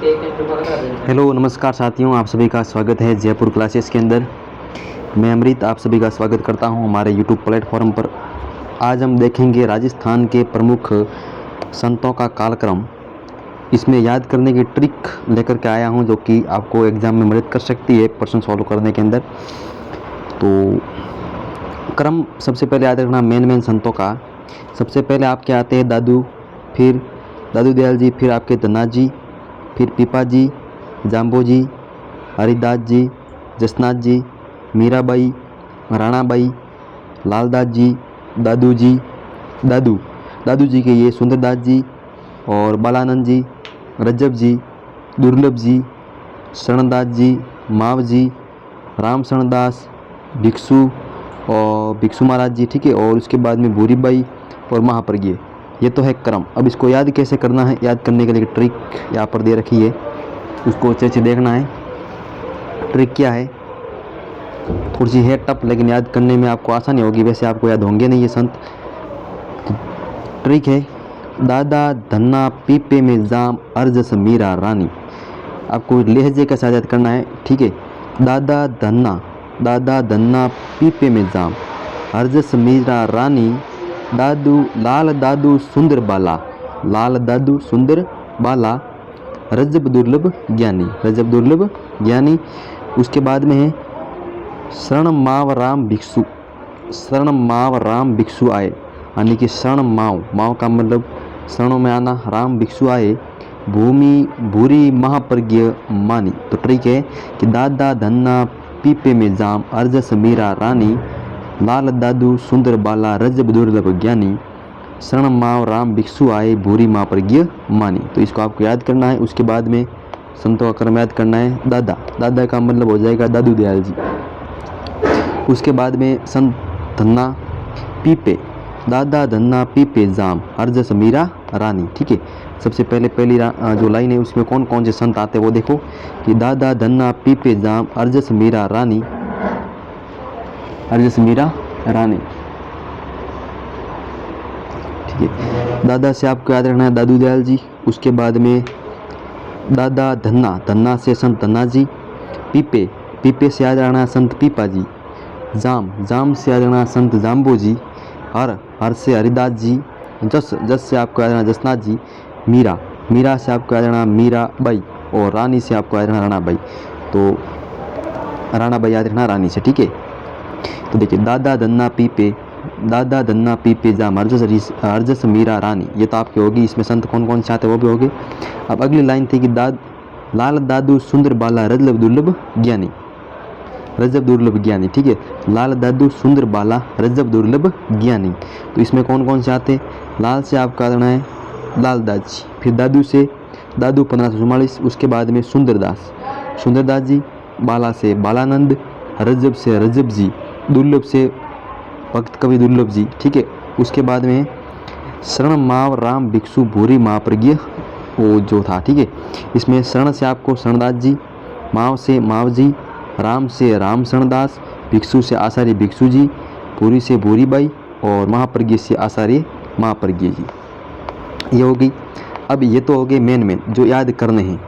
Hello नमस्कार साथियों, आप सभी का स्वागत है जयपुर क्लासेस के अंदर। मैं अमृत आप सभी का स्वागत करता हूं हमारे यूट्यूब प्लेटफॉर्म पर। आज हम देखेंगे राजस्थान के प्रमुख संतों का कालक्रम। इसमें याद करने की ट्रिक लेकर के आया हूं जो कि आपको एग्ज़ाम में मदद कर सकती है प्रश्न सॉल्व करने के अंदर। तो क्रम सबसे पहले याद रखना मेन संतों का। सबसे पहले आपके आते हैं दादू, फिर दादू दयाल जी, फिर आपके धन्ना जी, फिर पीपा जी, जाम्बो जी, हरिदास जी, जसनाथ जी, मीराबाई, राणाबाई, लालदास जी, दादू जी, दादू जी के ये सुंदरदास जी और बालानंद जी, रज्जब जी, दुर्लभ जी, शरणदास जी, माव जी, राम शरणदास, भिक्षु और भिक्षु महाराज जी, ठीक है। और उसके बाद में भूरीबाई और महाप्रज्ञ। ये तो है क्रम। अब इसको याद कैसे करना है, याद करने के लिए ट्रिक यहाँ पर दे रखी है, उसको अच्छे से देखना है। ट्रिक क्या है, थोड़ी सी है टफ, लेकिन याद करने में आपको आसानी होगी। वैसे आपको याद होंगे नहीं ये संत। तो ट्रिक है दादा धन्ना पीपे में जाम अर्जस मीरा रानी। आपको लहजे के साथ याद करना है, ठीक है। दादा धन्ना पीपे में जाम अर्जस मीरा रानी, दादू लाल दादू सुंदर बाला, लाल दादू सुंदर बाला, रजब दुर्लभ ज्ञानी। उसके बाद में है शरण माव राम भिक्षु आए, यानी कि शरण माव का मतलब शरणों में आना, राम भिक्षु आए, भूमि भूरी महाप्रज्ञ मानी। तो ट्रिक है कि दादा धन्ना पीपे में जाम अर्जस मीरा रानी, लाल दादू सुंदर बाला, रजब दुर्लभ ज्ञानी, शरण माव राम भिक्षु आए, भूरी माँ प्रज्ञ मानी। तो इसको आपको याद करना है। उसके बाद में संतों का क्रम याद करना है। दादा का मतलब हो जाएगा दादू दयाल जी। उसके बाद में संत धन्ना पीपे, दादा धन्ना पीपे जाम अर्जस मीरा रानी, ठीक है। सबसे पहले पहली जो लाइन है उसमें कौन कौन से संत आते हैं वो देखो कि दादा धन्ना पीपे जाम अर्जस मीरा रानी, ठीक है। दादा से आपको याद रखना है दादू दयाल जी। उसके बाद में दादा धन्ना से संत धन्ना जी, पीपे से याद रखना है संत पीपा जी, जाम से याद रखना है संत जाम्बो जी, हर से हरिदास जी, जस से आपको याद रखना जसनाथ जी, मीरा से आपको याद रखना मीरा बाई, और रानी से आपको याद रखना राणा बाई। तो राणा बाई याद रखना रानी से, ठीक है। तो देखिए दादा धन्ना पीपे जाम अर्जस मीरा रानी, ये तो आपकी होगी। इसमें संत कौन कौन से आते हैं वो भी होंगे। अब अगली लाइन थी कि लाल दादू सुंदर बाला रजब दुर्लभ ज्ञानी, ठीक है। लाल दादू सुंदर बाला रजब दुर्लभ ज्ञानी। तो इसमें कौन कौन से आते हैं, लाल से आपका आना है लालदास जी, फिर दादू 1544, उसके बाद में सुंदरदास जी, बाला से बालानंद, रजब से रजब जी, दुर्लभ से भक्त कवि दुर्लभ जी, ठीक है। उसके बाद में शरण माव राम भिक्षु भूरी महाप्रज्ञ वो जो था, ठीक है। इसमें शरण से आपको शरणदास जी, माव से माव जी, राम से राम शरणदास, भिक्षु से आचार्य भिक्षु जी, भूरी से भूरीबाई, और महाप्रज्ञ से आचार्य महाप्रज्ञ जी। ये होगी। अब ये तो हो गए मेन जो याद करने हैं।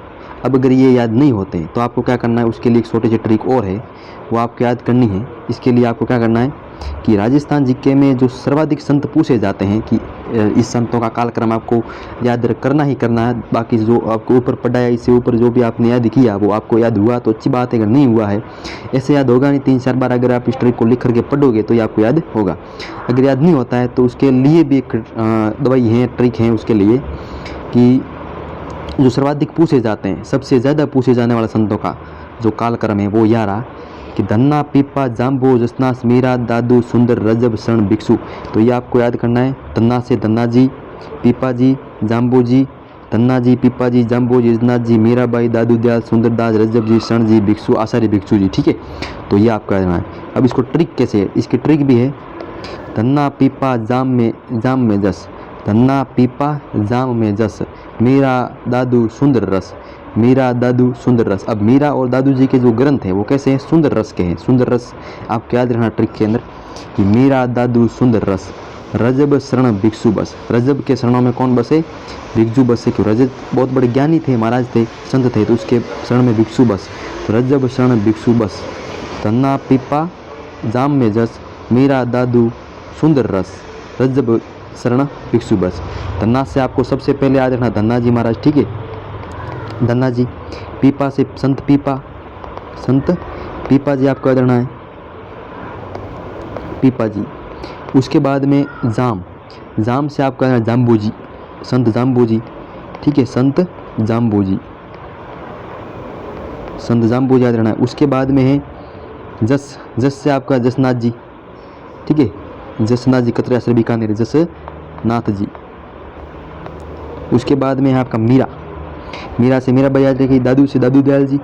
अब अगर ये याद नहीं होते तो आपको क्या करना है, उसके लिए एक छोटी सी ट्रिक और है, वो आपको याद करनी है। इसके लिए आपको क्या करना है कि राजस्थान जीके में जो सर्वाधिक संत पूछे जाते हैं कि इस संतों का कालक्रम आपको याद करना ही करना है। बाकी जो आपको ऊपर पढ़ा है, इससे ऊपर जो भी आपने याद किया वो आपको याद हुआ तो अच्छी बात है, अगर नहीं हुआ है ऐसे याद होगा नहीं। 3-4 बार अगर आप इस ट्रिक को लिख करके पढ़ोगे तो ये आपको याद होगा। अगर याद नहीं होता है तो उसके लिए भी एक दवाई है, ट्रिक है उसके लिए कि जो सर्वाधिक पूछे जाते हैं, सबसे ज़्यादा पूछे जाने वाले संतों का जो कालक्रम है वो यह रहा कि धन्ना पीपा जाम्बो जसनास मीरा दादू सुंदर रजब शरण भिक्षु। तो ये आपको याद करना है। धन्ना से धन्ना जी, पीपा जी, जाम्बो जी, धन्ना जी, पीपा जी, जाम्बो जी, जसनाथ जी, मीराबाई, दादू दयाल, सुंदरदास, रजब जी, शरण जी, भिक्षु, आचार्य भिक्षु जी, ठीक है। तो ये आपको याद करना है। अब इसको ट्रिक कैसे है, इसकी ट्रिक भी है। धन्ना पीपा जाम में जस, धन्ना पीपा जाम में जस, मीरा दादू सुंदर रस, अब मीरा और दादू जी के जो ग्रंथ हैं वो कैसे हैं, सुंदर रस के हैं। सुंदर रस आपको याद रखना ट्रिक के अंदर कि मीरा दादू सुंदर रस, रजब शरण भिक्षु बस। रजब के शरणों में कौन बसे? भिक्षु बसे। क्यों? रजब बहुत बड़े ज्ञानी थे, महाराज थे, संत थे, तो उसके शरण में भिक्षु बस। रजब शरण भिक्षु बस। धन्ना पीपा जाम में जस, मेरा दादू सुंदर रस। रजब शरण भिक्षु बस। धन्ना से आपको सबसे पहले याद रखना धन्ना जी महाराज, ठीक है, धन्ना जी। पीपा से संत पीपा, संत पीपा जी आपको याद रखना है, पीपा जी। उसके बाद में जाम, जाम से आपका याद रखना जाम्बू जी, संत जाम्बू जी, ठीक है, संत जाम्बू जी, संत जाम्बू जी याद रखना है। उसके बाद में है जस, जस से आपका जसनाथ जी, ठीक है, जसनाथ जी कतरिया बीकानेर, जसनाथ जी। उसके बाद में है आपका मीरा, मीरा से मीरा बाई याद रखिए। दादू से दादू दयाल जी,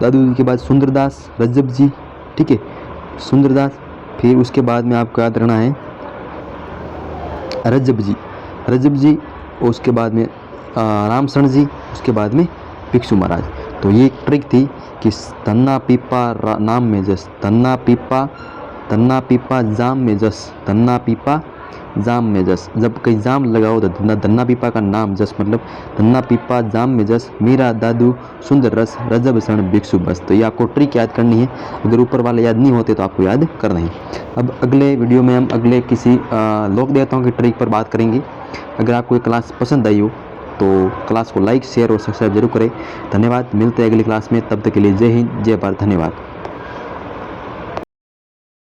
दादू जी के बाद सुंदरदास रजब जी, ठीक है, सुंदरदास। फिर उसके बाद में आपको याद रखना है रजब जी, रजब जी। और उसके बाद में रामशरण जी, उसके बाद में भिक्षु महाराज। तो ये एक ट्रिक थी कि धन्ना पीपा नाम में जस, धन्ना पीपा जाम में जस, धन्ना पीपा जाम में जस। जब कहीं जाम लगाओ तो धन्ना पीपा का नाम जस, मतलब धन्ना पीपा जाम में जस, मेरा दादू सुंदर रस, रजब शरण भिक्षु बस। तो ये आपको ट्रिक याद करनी है, अगर ऊपर वाले याद नहीं होते तो आपको याद करना है। अब अगले वीडियो में हम अगले किसी लोक देवताओं की ट्रिक पर बात करेंगे। अगर आपको ये क्लास पसंद आई हो तो क्लास को लाइक, शेयर और सब्सक्राइब जरूर करें। धन्यवाद, मिलते हैं अगली क्लास में, तब तक के लिए जय हिंद, जय भारत, धन्यवाद।